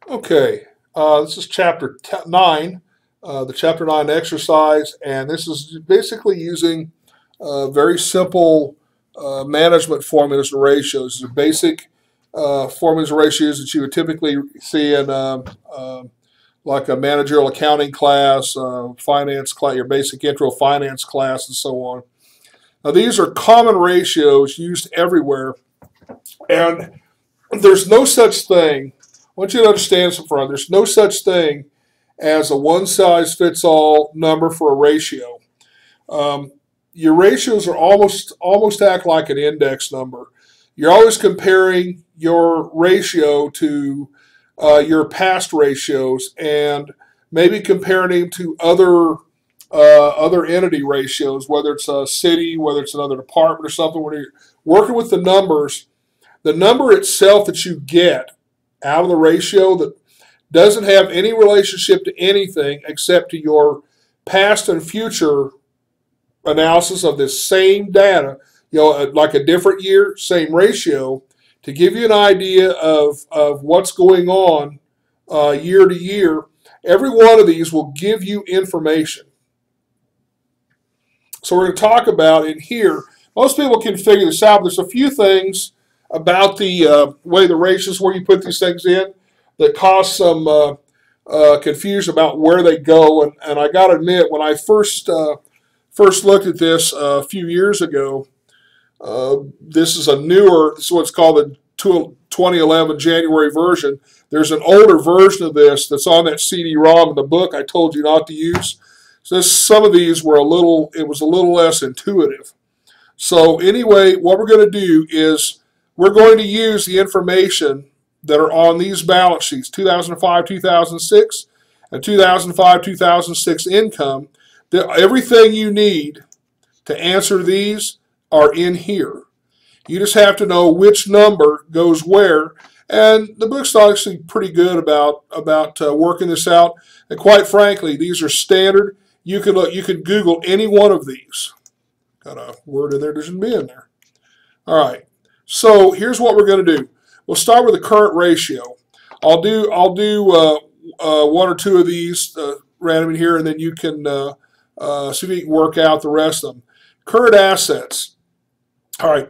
Okay, this is chapter 9, the chapter 9 exercise, and this is basically using very simple management formulas and ratios. The basic formulas and ratios that you would typically see in like a managerial accounting class, finance class, your basic intro finance class, and so on. Now, these are common ratios used everywhere, and there's no such thing. I want you to understand something. There's no such thing as a one size fits all number for a ratio. Um, your ratios are almost act like an index number. You're always comparing your ratio to your past ratios and maybe comparing them to other entity ratios, whether it's a city, whether it's another department or something. When you're working with the number itself that you get out of the ratio that doesn't have any relationship to anything except to your past and future analysis of this same data, like a different year, same ratio, to give you an idea of what's going on year to year. Every one of these will give you information. So we're going to talk about in here. Most people can figure this out. There's a few things about the way the ratios, where you put these things in, that cause some confusion about where they go. And I got to admit, when I first looked at this a few years ago, this is what's called the 2011 January version. There's an older version of this that's on that CD-ROM in the book I told you not to use. So some of these were it was a little less intuitive. So anyway, what we're going to do is we're going to use the information that are on these balance sheets, 2005, 2006, and 2005, 2006 income. Everything you need to answer these are in here. You just have to know which number goes where. And the book's actually pretty good about working this out. And quite frankly, these are standard. You can Google any one of these. Got a word in there that shouldn't be in there. All right. So here's what we're going to do. We'll start with the current ratio. I'll do one or two of these random in here, and then you can see if you can work out the rest of them. Current assets. All right.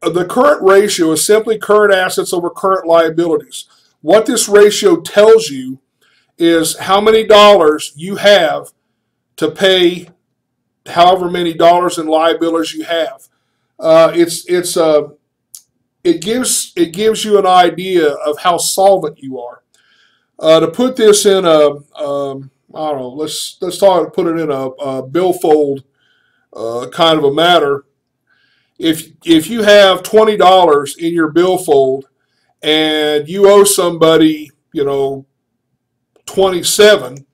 The current ratio is simply current assets over current liabilities. What this ratio tells you is how many dollars you have to pay however many dollars in liabilities you have. It gives you an idea of how solvent you are. To put this in I don't know, put it in a billfold kind of a matter. If you have $20 in your billfold and you owe somebody, 27,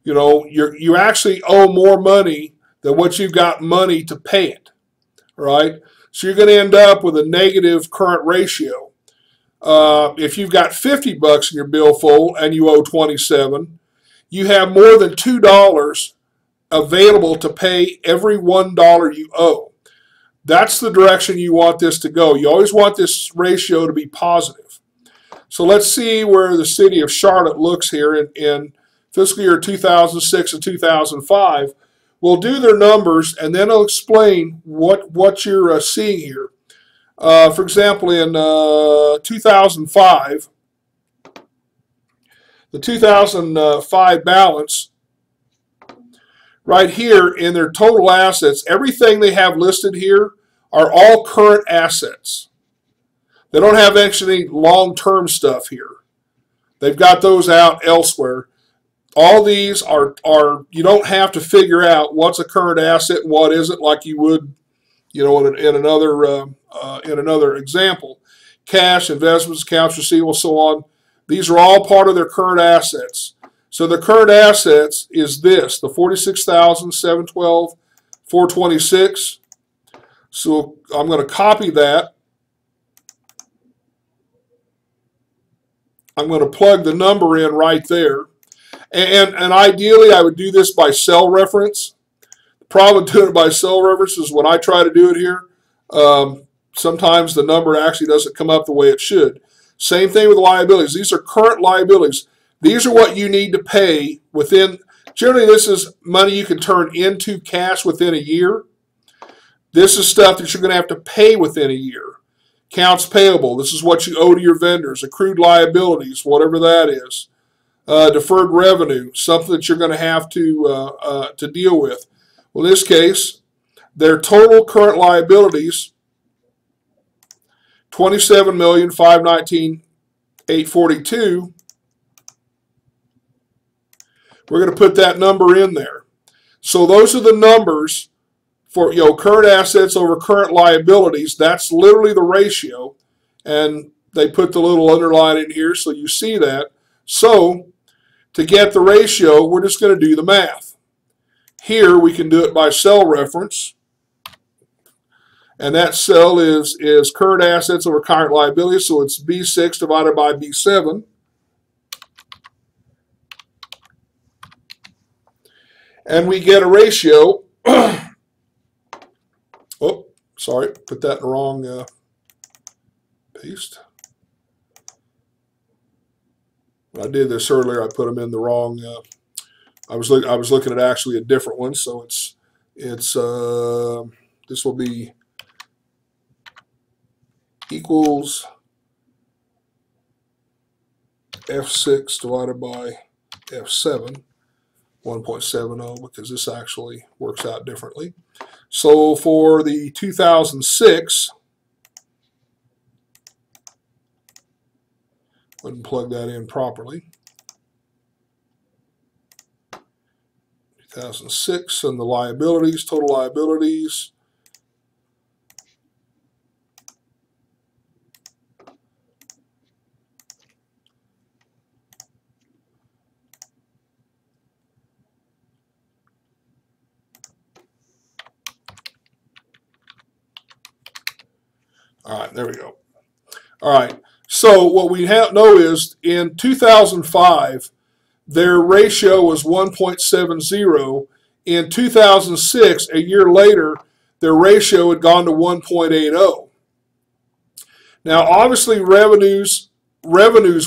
you actually owe more money than what you've got money to pay it, right? So you're going to end up with a negative current ratio. If you've got $50 in your billfold and you owe 27, you have more than $2 available to pay every $1 you owe. That's the direction you want this to go. You always want this ratio to be positive. So let's see where the city of Charlotte looks here in fiscal year 2006 and 2005. We'll do their numbers, and then I'll explain what you're seeing here. For example, in 2005, the 2005 balance, right here in their total assets, everything they have listed here are all current assets. They don't have actually long-term stuff here. They've got those out elsewhere. All these are you don't have to figure out what's a current asset and what isn't, like you would, in another example. Cash, investments, accounts receivable, so on. These are all part of their current assets. So the current assets is this, the $46,712,426. So I'm going to copy that. I'm going to plug the number in right there. And ideally, I would do this by cell reference. The problem with doing it by cell reference is when I try to do it here, sometimes the number actually doesn't come up the way it should. Same thing with liabilities. These are current liabilities. These are what you need to pay within, generally this is money you can turn into cash within a year. This is stuff that you're going to have to pay within a year. Accounts payable, this is what you owe to your vendors. Accrued liabilities, whatever that is. Deferred revenue, something that you're going to have to deal with. Well, in this case, their total current liabilities, $27,519,842. We're going to put that number in there. So those are the numbers for current assets over current liabilities. That's literally the ratio, and they put the little underline in here so you see that. So to get the ratio, we're just going to do the math. Here we can do it by cell reference, and that cell is current assets over current liabilities, so it's B6 divided by B7. And we get a ratio. Oh, sorry, put that in the wrong paste. When I did this earlier, I put them in the wrong. I was looking at actually a different one, so it's this will be equals F6 divided by F7, 1.70, because this actually works out differently. So for the 2006, go ahead and plug that in properly. 2006 and the liabilities, total liabilities. All right, there we go. All right, so what we know is in 2005, their ratio was 1.70. In 2006, a year later, their ratio had gone to 1.80. Now, obviously, revenues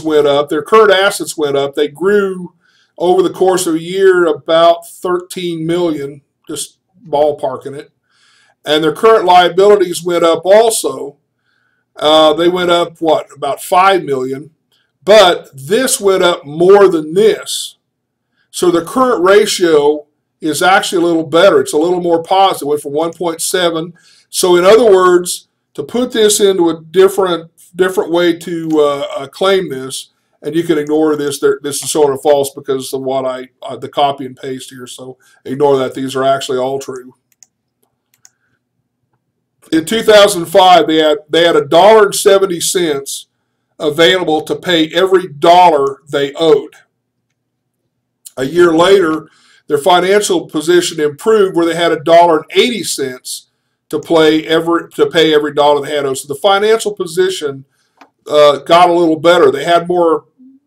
went up. Their current assets went up. They grew over the course of a year about 13 million, just ballparking it. And their current liabilities went up also. They went up, what, about 5 million. But this went up more than this. So the current ratio is actually a little better. It's a little more positive. It went from 1.7. So in other words, to put this into a different way to claim this, and you can ignore this. This is sort of false because of what the copy and paste here. So ignore that. These are actually all true. In 2005, they had $1.70 available to pay every dollar they owed. A year later, their financial position improved where they had $1.80 to pay every dollar they had owed. So the financial position got a little better. They had more,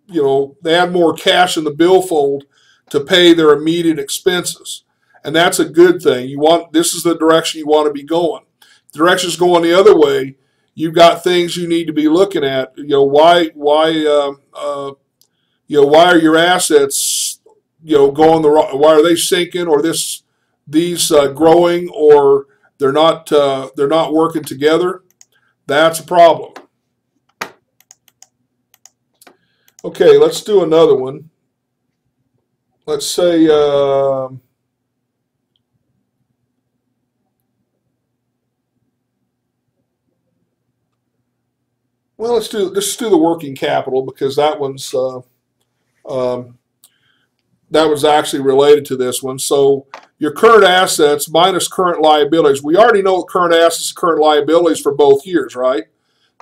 they had more cash in the billfold to pay their immediate expenses, and that's a good thing. This is the direction you want to be going. Directions going the other way, you've got things you need to be looking at. Why are your assets, going the wrong? Why are they sinking, or these growing, or they're not working together? That's a problem. Okay, let's do another one. Let's say. Well, let's do the working capital, because that one's that was actually related to this one. So your current assets minus current liabilities. We already know current assets, current liabilities for both years, right?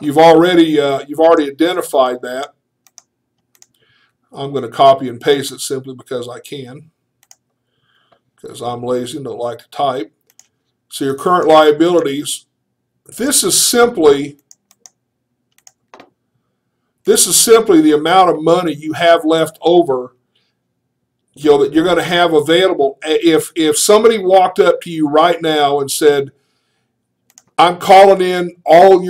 You've already identified that. I'm going to copy and paste it simply because I can, because I'm lazy and don't like to type. So your current liabilities. This is simply the amount of money you have left over, that you're going to have available. If somebody walked up to you right now and said, "I'm calling in all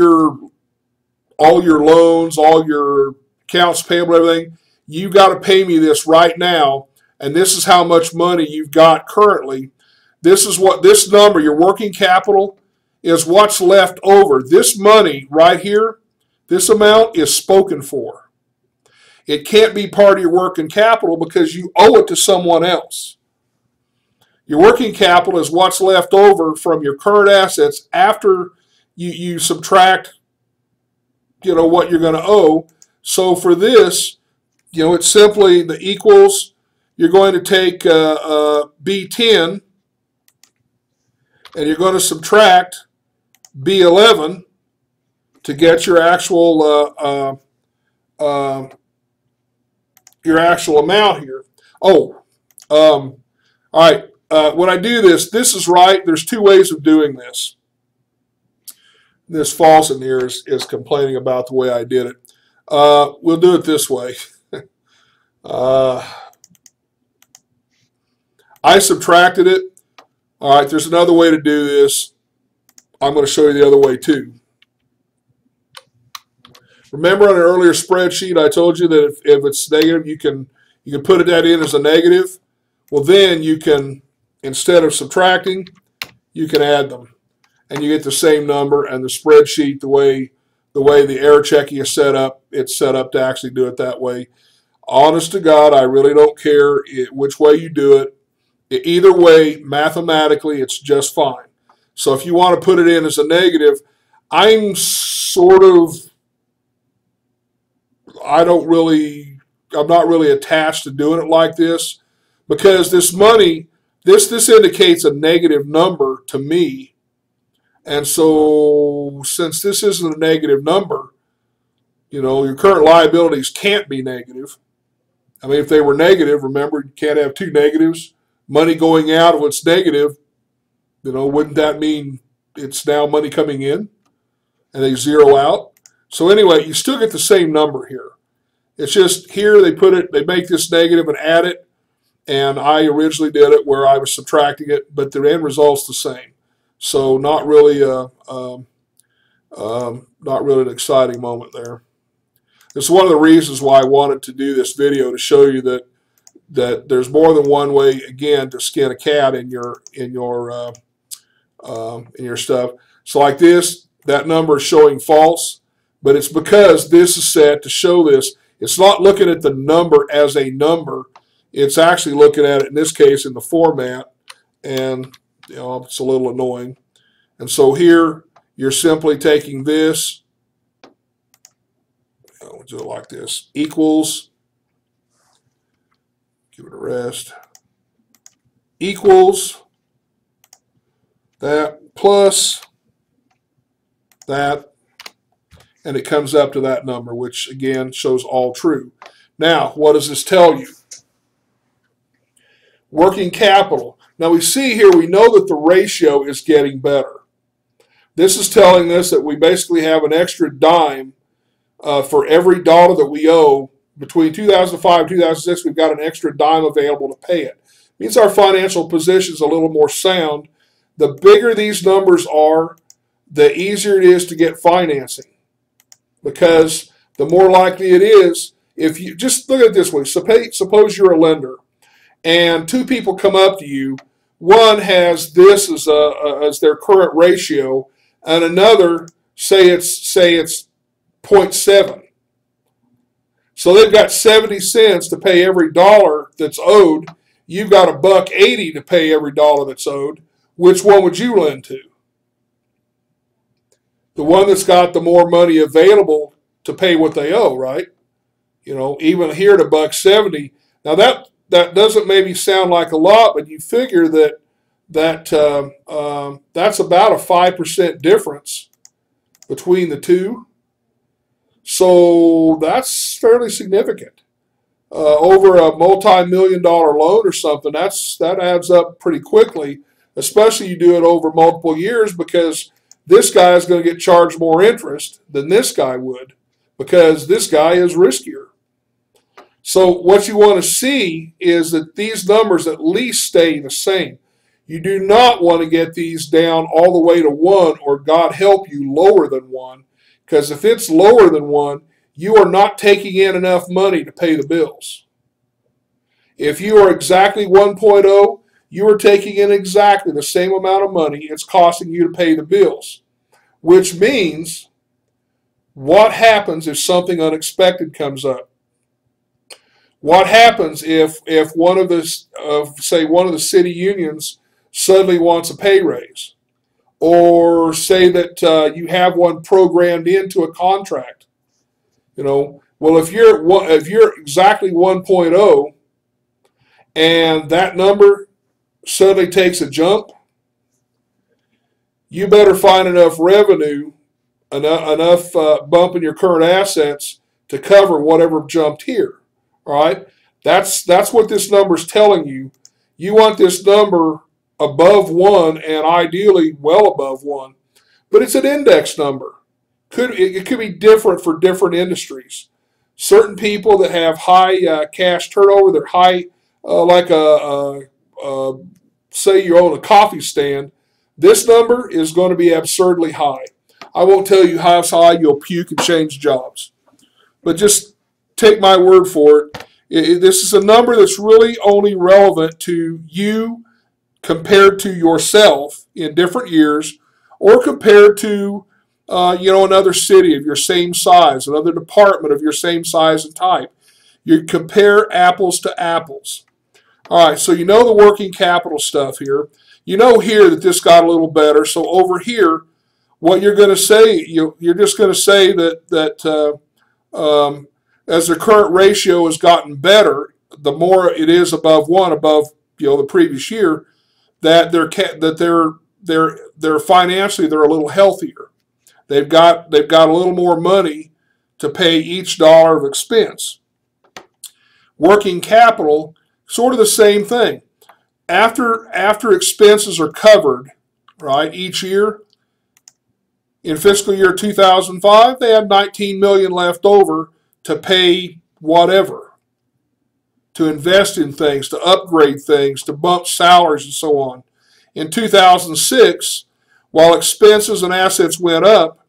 all your loans, all your accounts payable, everything. You got to pay me this right now, and this is how much money you've got currently. This is what this number, your working capital, is what's left over. This money right here, this amount is spoken for. It can't be part of your working capital because you owe it to someone else. Your working capital is what's left over from your current assets after you subtract, what you're going to owe. So for this, it's simply the equals. You're going to take B10 and you're going to subtract B11 to get your actual amount here. All right. When I do this is right. There's two ways of doing this. This false in here is complaining about the way I did it. We'll do it this way. I subtracted it. All right, there's another way to do this. I'm going to show you the other way too. Remember on an earlier spreadsheet I told you that if it's negative, you can put that in as a negative. Well, then you can, instead of subtracting, you can add them. And you get the same number, and the spreadsheet, the way the error checking is set up, it's set up to actually do it that way. Honest to God, I really don't care which way you do it. Either way, mathematically, it's just fine. So if you want to put it in as a negative, I'm not really attached to doing it like this, because this money, this indicates a negative number to me. And so since this isn't a negative number, your current liabilities can't be negative. I mean, if they were negative, remember, you can't have two negatives. Money going out, if it's negative, wouldn't that mean it's now money coming in and they zero out? So anyway, you still get the same number here. It's just here they make this negative and add it, and I originally did it where I was subtracting it, but the end result's the same. So not really an exciting moment there. This is one of the reasons why I wanted to do this video, to show you that there's more than one way, again, to skin a cat in your stuff. So like this, that number is showing false, but it's because this is set to show this. It's not looking at the number as a number. It's actually looking at it, in this case, in the format, and it's a little annoying. And so here, you're simply taking this, we'll do it like this, equals, give it a rest, equals that plus that, and it comes up to that number, which again shows all true. Now, what does this tell you? Working capital. Now we see here, we know that the ratio is getting better. This is telling us that we basically have an extra dime for every dollar that we owe. Between 2005 and 2006, we've got an extra dime available to pay it. It means our financial position is a little more sound. The bigger these numbers are, the easier it is to get financing, because the more likely it is, if you just look at it this way, suppose you're a lender and two people come up to you. One has this as their current ratio, and another, say it's 0.7. So they've got 70 cents to pay every dollar that's owed. You've got $1.80 to pay every dollar that's owed. Which one would you lend to? The one that's got the more money available to pay what they owe, right? Even here at $1.70. Now that doesn't maybe sound like a lot, but you figure that's about a 5% difference between the two. So that's fairly significant. Over a multi-million-dollar loan or something, that adds up pretty quickly, especially you do it over multiple years, because this guy is going to get charged more interest than this guy would, because this guy is riskier. So what you want to see is that these numbers at least stay the same. You do not want to get these down all the way to 1, or God help you, lower than 1, Because if it's lower than 1, you are not taking in enough money to pay the bills. If you are exactly 1.0, you are taking in exactly the same amount of money it's costing you to pay the bills. Which means, what happens if something unexpected comes up? What happens if one of the say one of the city unions suddenly wants a pay raise, or say that you have one programmed into a contract? Well, if you're exactly 1.0 and that number suddenly takes a jump, you better find enough revenue, enough bump in your current assets to cover whatever jumped here. All right, that's what this number is telling you. You want this number above 1 and ideally well above 1, but it's an index number. It could be different for different industries. Certain people that have high cash turnover, they're high, say you own a coffee stand, this number is going to be absurdly high. I won't tell you how high you'll puke and change jobs, but just take my word for it. This is a number that's really only relevant to you compared to yourself in different years, or compared to another city of your same size, another department of your same size and type. You compare apples to apples. All right, so you know the working capital stuff here. You know here that this got a little better. So over here, what you're going to say, you're just going to say that as the current ratio has gotten better, the more it is above 1, above the previous year, that they're financially they're a little healthier. They've got a little more money to pay each dollar of expense. Working capital, sort of the same thing. After expenses are covered, right, each year, in fiscal year 2005, they had $19 million left over to pay whatever, to invest in things, to upgrade things, to bump salaries and so on. In 2006, while expenses and assets went up,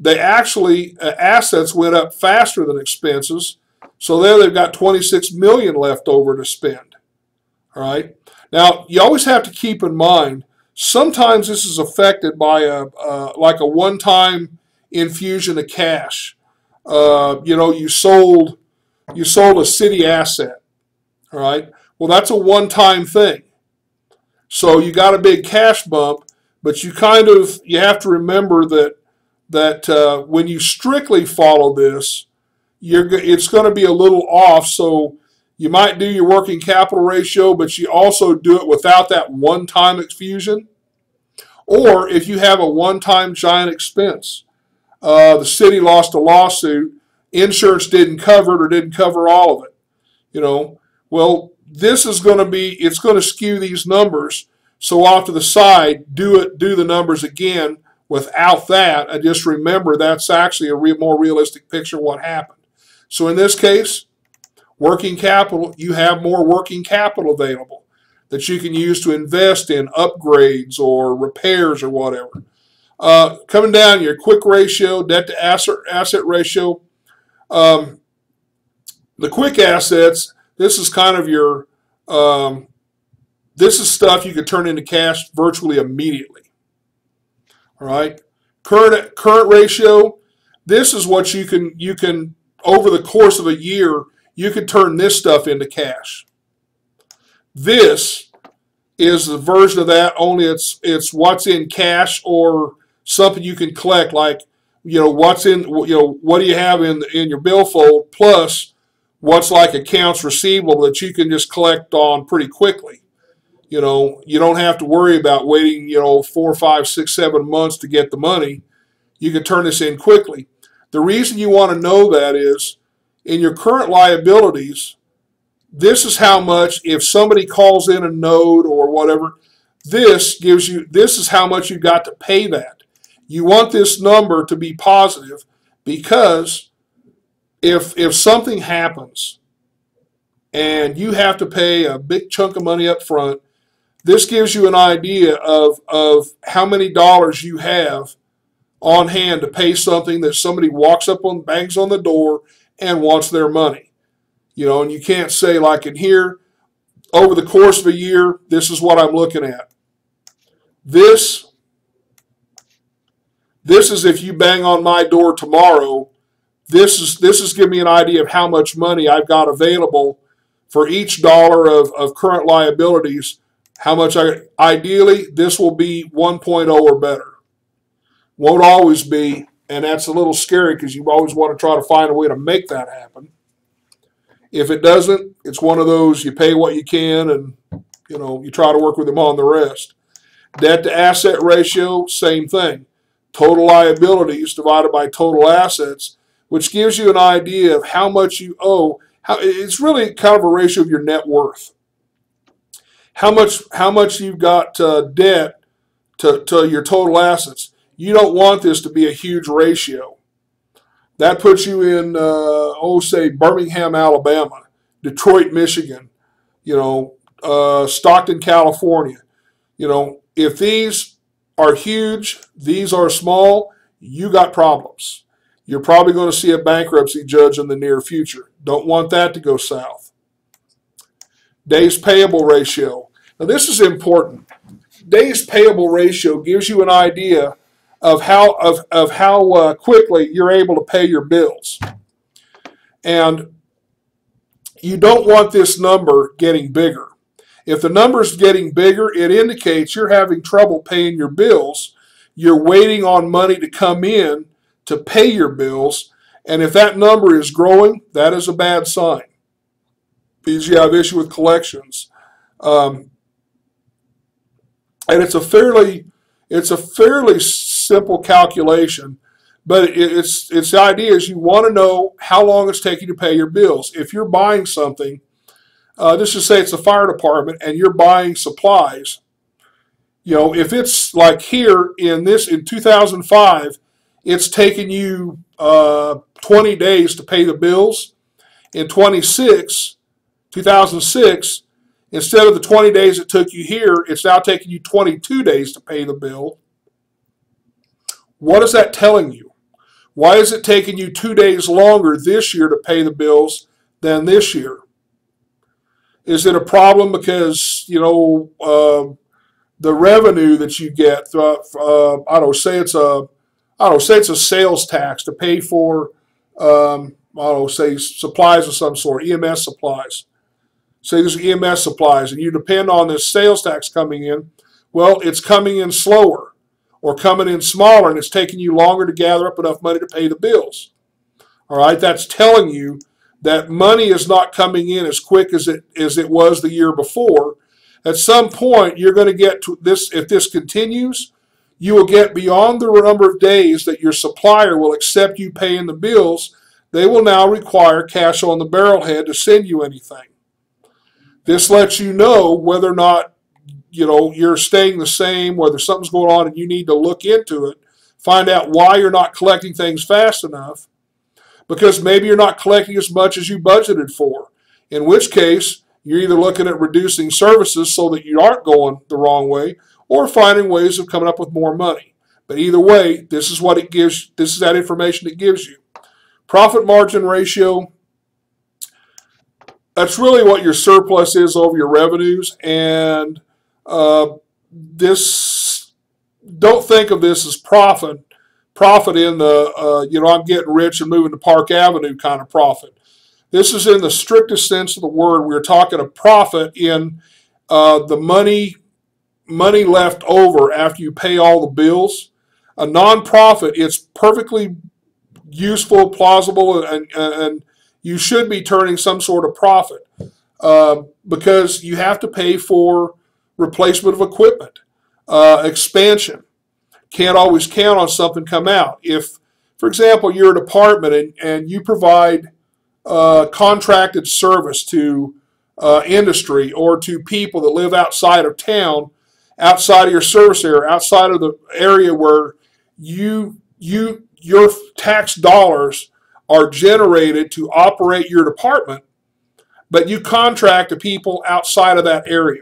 assets went up faster than expenses, so there they've got $26 million left over to spend. All right. Now, you always have to keep in mind, sometimes this is affected by like a one-time infusion of cash. You sold a city asset. All right. Well, that's a one-time thing. So you got a big cash bump, but you have to remember that when you strictly follow this, it's going to be a little off. So you might do your working capital ratio, but you also do it without that one-time infusion. Or if you have a one-time giant expense, the city lost a lawsuit, insurance didn't cover it or didn't cover all of it. Well, this is going to it's going to skew these numbers. So off to the side, do the numbers again without that, and just remember that's actually a more realistic picture of what happened. So in this case, working capital, you have more working capital available that you can use to invest in upgrades or repairs or whatever. Coming down, your quick ratio, debt to asset ratio. The quick assets, this is kind of your, this is stuff you can turn into cash virtually immediately. All right. Current ratio, this is what you can over the course of a year, you can turn this stuff into cash. This is the version of that, only it's what's in cash or something you can collect, like what's in what do you have in your billfold, plus what's like accounts receivable that you can just collect on pretty quickly. You don't have to worry about waiting 4, 5, 6, 7 months to get the money. You can turn this in quickly. The reason you want to know that is in your current liabilities, this is how much, if somebody calls in a note or whatever, this is how much you got to pay that. You want this number to be positive, because if something happens and you have to pay a big chunk of money up front, this gives you an idea of how many dollars you have on hand to pay something that somebody walks up on, bangs on the door, and wants their money. And you can't say, like in here, over the course of a year, this is what I'm looking at. This is if you bang on my door tomorrow, this is giving me an idea of how much money I've got available for each dollar of current liabilities. How much ideally, this will be 1.0 or better. Won't always be, and that's a little scary because you always want to try to find a way to make that happen. If it doesn't, it's one of those you pay what you can and you try to work with them on the rest. Debt to asset ratio, same thing. Total liabilities divided by total assets, which gives you an idea of how much you owe. It's really kind of a ratio of your net worth. How much you've got debt to your total assets. You don't want this to be a huge ratio. That puts you in, say, Birmingham, Alabama, Detroit, Michigan, Stockton, California. If these are huge, these are small, you got problems. You're probably going to see a bankruptcy judge in the near future. Don't want that to go south. Days payable ratio. Now this is important. Days payable ratio gives you an idea of how quickly you're able to pay your bills. And you don't want this number getting bigger. If the number's getting bigger, it indicates you're having trouble paying your bills. You're waiting on money to come in to pay your bills. And if that number is growing, that is a bad sign. Because you have issue with collections. And it's a fairly simple calculation, but it's the idea is you want to know how long it's taking to pay your bills. If you're buying something, let's just say it's the fire department and you're buying supplies, if it's like here in 2005, it's taken you 20 days to pay the bills. In 2006, instead of the 20 days it took you here, it's now taking you 22 days to pay the bill. What is that telling you? Why is it taking you 2 days longer this year to pay the bills than this year? Is it a problem because, the revenue that you get, say it's a sales tax to pay for, say supplies of some sort, EMS supplies. Say there's EMS supplies and you depend on this sales tax coming in. Well, it's coming in slower or coming in smaller and it's taking you longer to gather up enough money to pay the bills. All right, that's telling you that money is not coming in as quick as it was the year before. At some point, you're going to get to this. If this continues, you will get beyond the number of days that your supplier will accept you paying the bills. They will now require cash on the barrelhead to send you anything. This lets you know whether or not you're staying the same, whether something's going on and you need to look into it, find out why you're not collecting things fast enough, because maybe you're not collecting as much as you budgeted for, in which case you're either looking at reducing services so that you aren't going the wrong way or finding ways of coming up with more money. But either way, this is what it gives. This is that information it gives you. Profit margin ratio. That's really what your surplus is over your revenues, and this, don't think of this as profit in the, I'm getting rich and moving to Park Avenue kind of profit. This is in the strictest sense of the word. We're talking a profit in the money left over after you pay all the bills. A nonprofit, it's perfectly useful, plausible, and you should be turning some sort of profit because you have to pay for replacement of equipment, expansion. Can't always count on something come out. If, for example, you're a department and you provide contracted service to industry or to people that live outside of town, outside of your service area, outside of the area where your tax dollars are generated to operate your department, but you contract to people outside of that area.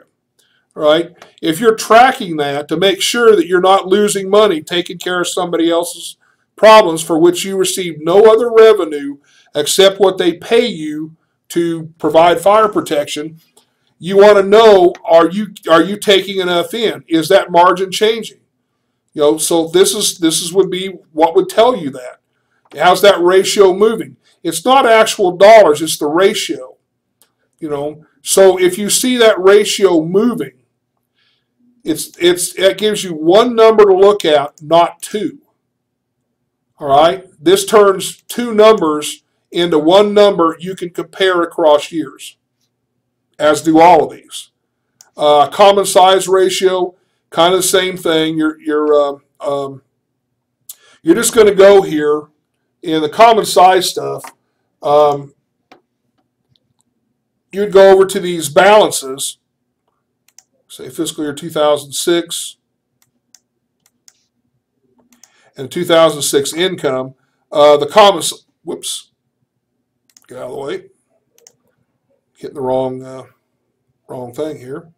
right? If you're tracking that to make sure that you're not losing money taking care of somebody else's problems for which you receive no other revenue except what they pay you to provide fire protection, you want to know, are you taking enough in? Is that margin changing? So this would be what would tell you that. How's that ratio moving? It's not actual dollars, it's the ratio. So if you see that ratio moving, it gives you one number to look at, not two. All right? This turns two numbers into one number you can compare across years, as do all of these. Common size ratio, kind of the same thing. You're just going to go here in the common size stuff. You'd go over to these balances, say fiscal year 2006 and 2006 income. The common, whoops, get out of the way. Hitting the wrong thing here.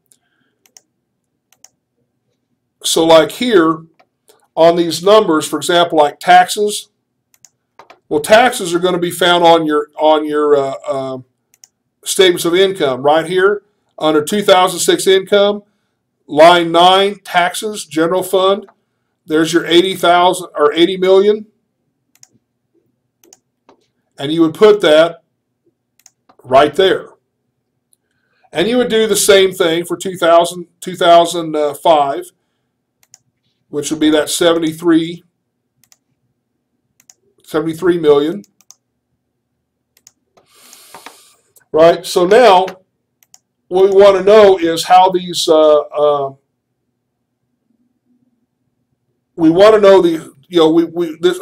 So like here on these numbers, for example, like taxes. Well, taxes are going to be found on your statements of income right here under 2006 income, line 9, taxes, general fund. There's your 80,000 or 80 million, and you would put that right there. And you would do the same thing for 2005, which would be that 73 million. Right? So now what we want to know is how these we want to know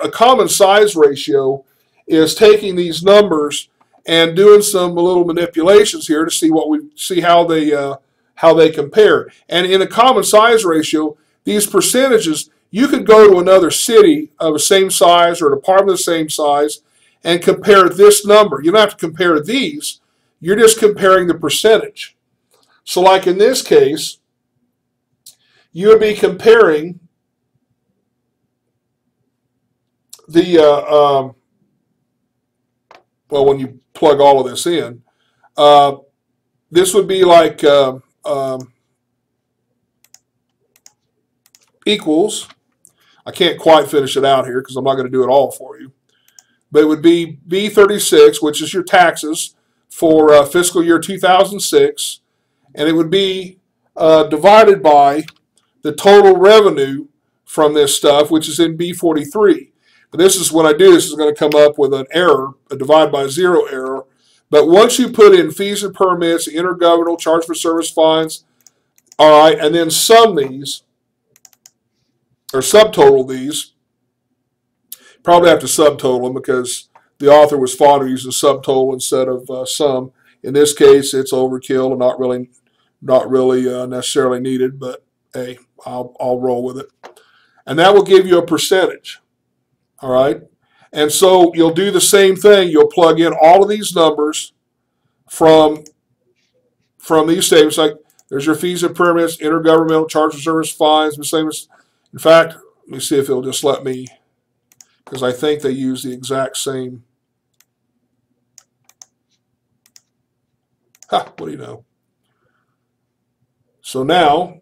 a common size ratio is taking these numbers and doing some little manipulations here to see how they compare. And in a common size ratio, these percentages, you could go to another city of the same size or a department of the same size and compare this number. You don't have to compare these. You're just comparing the percentage. So like in this case, you would be comparing the, well, when you plug all of this in, this would be like equals, I can't quite finish it out here because I'm not going to do it all for you, but it would be B36, which is your taxes for fiscal year 2006, and it would be divided by the total revenue from this stuff, which is in B43. But this is when I do this is going to come up with an error, a divide by zero error. But once you put in fees and permits, intergovernmental, charge for service fines, all right, and then sum these, or subtotal these, probably have to subtotal them because the author was fond of using subtotal instead of sum. In this case, it's overkill and not really necessarily needed, but hey, I'll roll with it. And that will give you a percentage, all right? And so you'll do the same thing. You'll plug in all of these numbers from these statements, like there's your fees and permits, intergovernmental, charge for service fines, miscellaneous. In fact, let me see if it'll just let me, because I think they use the exact same. What do you know? So now,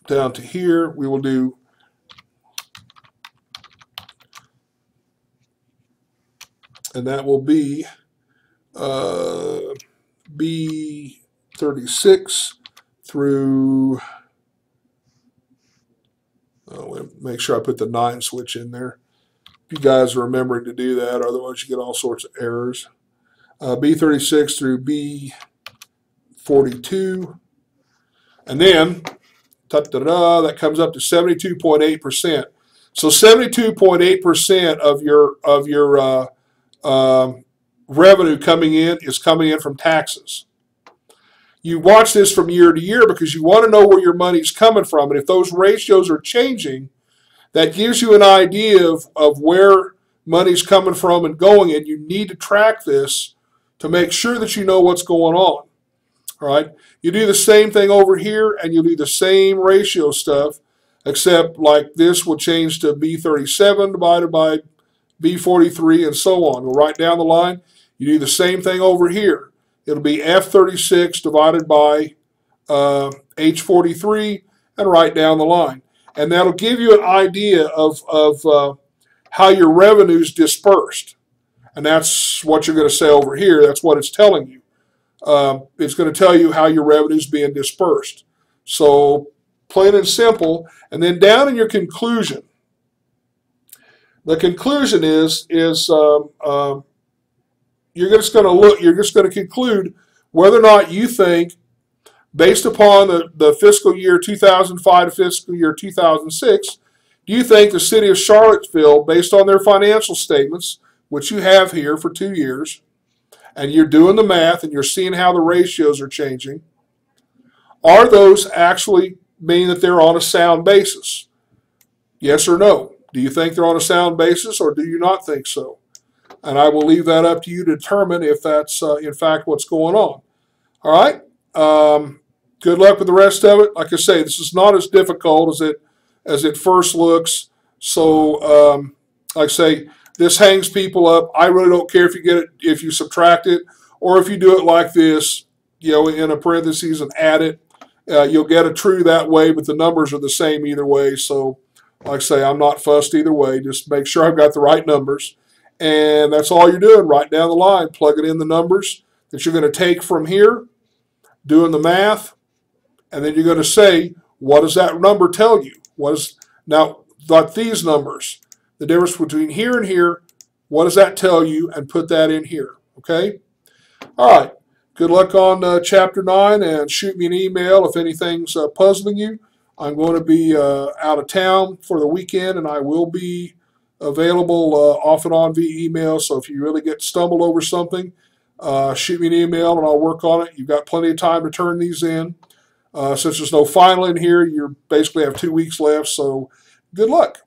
down to here, we will do and that will be B36 through, make sure I put the 9 switch in there. If you guys are remembering to do that, otherwise you get all sorts of errors. B36 through B42. And then, that comes up to 72.8%. So 72.8% of your revenue coming in is coming in from taxes. You watch this from year to year because you want to know where your money's coming from. And if those ratios are changing, that gives you an idea of where money's coming from and going, and you need to track this to make sure that you know what's going on. All right. You do the same thing over here, and you do the same ratio stuff, except like this will change to B37 divided by B43 and so on. Go right down the line. You do the same thing over here. It'll be F36 divided by H43 and right down the line. And that'll give you an idea of how your revenue's dispersed. And that's what you're going to say over here. That's what it's telling you. It's going to tell you how your revenue's being dispersed. So plain and simple. And then down in your conclusion, the conclusion is you're just going to look. You're just going to conclude whether or not you think, based upon the fiscal year 2005 to fiscal year 2006, do you think the city of Charlottesville, based on their financial statements, which you have here for 2 years, and you're doing the math and you're seeing how the ratios are changing, are those actually mean that they're on a sound basis? Yes or no? Do you think they're on a sound basis, or do you not think so? And I will leave that up to you to determine if that's in fact what's going on. All right? Good luck with the rest of it. Like I say, this is not as difficult as it first looks. So, like I say, this hangs people up. I really don't care if you get it, if you subtract it, or if you do it like this, you know, in a parentheses and add it. You'll get a true that way, but the numbers are the same either way. So, like I say, I'm not fussed either way. Just make sure I've got the right numbers. And that's all you're doing right down the line, plugging in the numbers that you're going to take from here, doing the math, and then you're going to say, what does that number tell you? Now, like these numbers, the difference between here and here, what does that tell you? And put that in here, okay? All right. Good luck on Chapter 9, and shoot me an email if anything's puzzling you. I'm going to be out of town for the weekend, and I will be available off and on via email. So if you really get stumbled over something, shoot me an email, and I'll work on it. You've got plenty of time to turn these in. Since there's no final in here, you basically have 2 weeks left, so good luck.